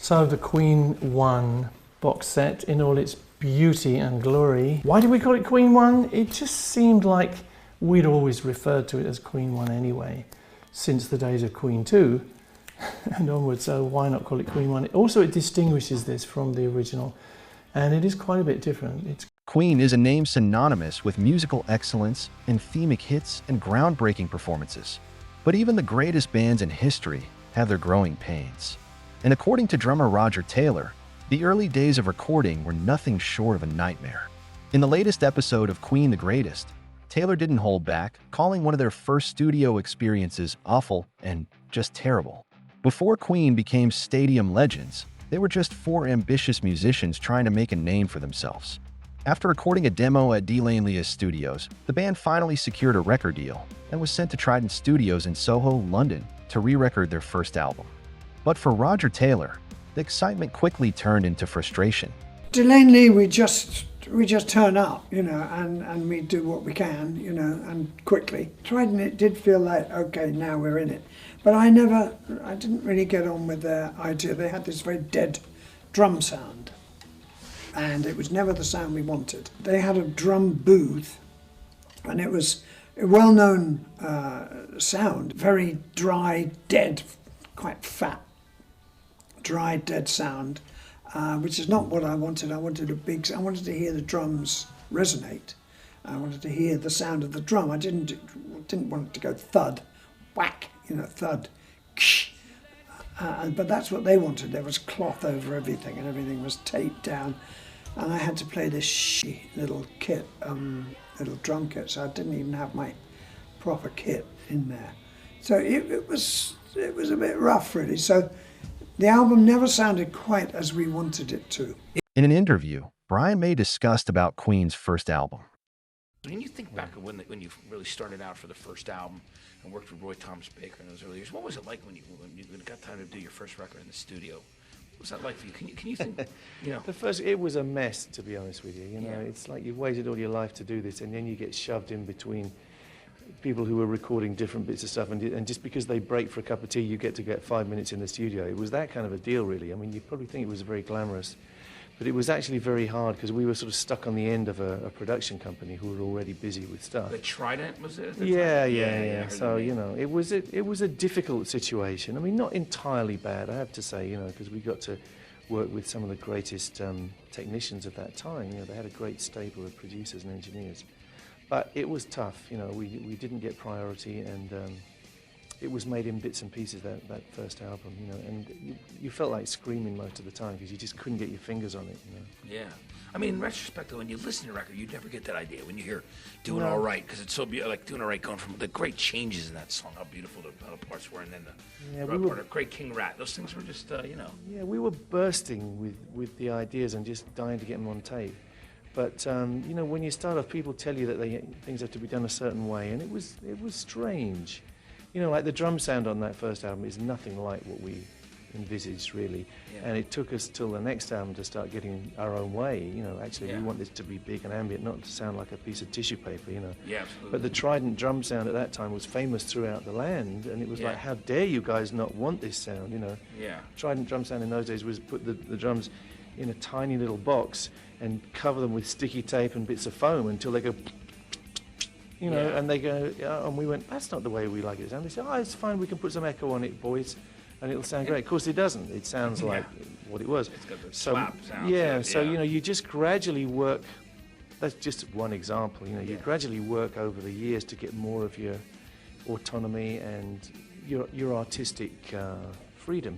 So the Queen 1 box set in all its beauty and glory. Why did we call it Queen 1? It just seemed like we'd always referred to it as Queen 1 anyway, since the days of Queen 2 and onwards, so why not call it Queen 1? Also, it distinguishes this from the original, and it is quite a bit different. Queen is a name synonymous with musical excellence, anthemic hits, and groundbreaking performances. But even the greatest bands in history have their growing pains. And according to drummer Roger Taylor, the early days of recording were nothing short of a nightmare. In the latest episode of Queen the Greatest, Taylor didn't hold back, calling one of their first studio experiences awful and just terrible. Before Queen became stadium legends, they were just four ambitious musicians trying to make a name for themselves. After recording a demo at Delaney Lea's studios, the band finally secured a record deal and was sent to Trident Studios in Soho, London, to re-record their first album. But for Roger Taylor, the excitement quickly turned into frustration. Delaney, we just turn up, and we do what we can, and quickly. Trident, it did feel like, okay, now we're in it. But I didn't really get on with their idea. They had this very dead drum sound, and it was never the sound we wanted. They had a drum booth, and it was a well-known sound, very dry, dead, quite fat, dry, dead sound, which is not what I wanted. I wanted I wanted to hear the drums resonate. I wanted to hear the sound of the drum. I didn't want it to go thud, whack, thud, ksh. But that's what they wanted. There was cloth over everything, and everything was taped down. And I had to play this little kit, little drum kit, so I didn't even have my proper kit in there. So it was a bit rough, really. So the album never sounded quite as we wanted it to. In an interview, Brian May discussed about Queen's first album. When you think back of when you really started out for the first album and worked with Roy Thomas Baker in those early years, what was it like when you got time to do your first record in the studio? What was that like for you? Can you think, It was a mess, to be honest with you. Yeah. It's like you've waited all your life to do this, and then you get shoved in between people who are recording different bits of stuff, and just because they break for a cup of tea, you get 5 minutes in the studio. It was that kind of a deal, really. I mean, you probably think it was very glamorous, but it was actually very hard because we were sort of stuck on the end of a production company who were already busy with stuff. The Trident was it? Yeah. So it was a difficult situation. I mean, not entirely bad, I have to say, because we got to work with some of the greatest technicians of that time. They had a great stable of producers and engineers. But it was tough, we didn't get priority, and it was made in bits and pieces, that first album, and you felt like screaming most of the time because you just couldn't get your fingers on it, Yeah. I mean, in retrospect, though, when you listen to a record, you never get that idea when you hear Doing All Right, because it's so beautiful, like Doing All Right, going from the great changes in that song, how beautiful the parts were, and then the part of Great King Rat, those things were just, Yeah, we were bursting with the ideas and just dying to get them on tape. But when you start off, people tell you that things have to be done a certain way, and it was strange. Like the drum sound on that first album is nothing like what we envisaged, really. Yeah. And it took us till the next album to start getting our own way. We want this to be big and ambient, not to sound like a piece of tissue paper. Yeah, absolutely. But the Trident drum sound at that time was famous throughout the land, and it was like, how dare you guys not want this sound? Yeah. Trident drum sound in those days was put the drums in a tiny little box and cover them with sticky tape and bits of foam until they go, and they go, and we went, that's not the way we like it to sound. They said, it's fine, we can put some echo on it, boys, and it'll sound great. Of course it doesn't. It sounds like what it was. It's got the slap sound. You just gradually work, that's just one example, you gradually work over the years to get more of your autonomy and your artistic freedom.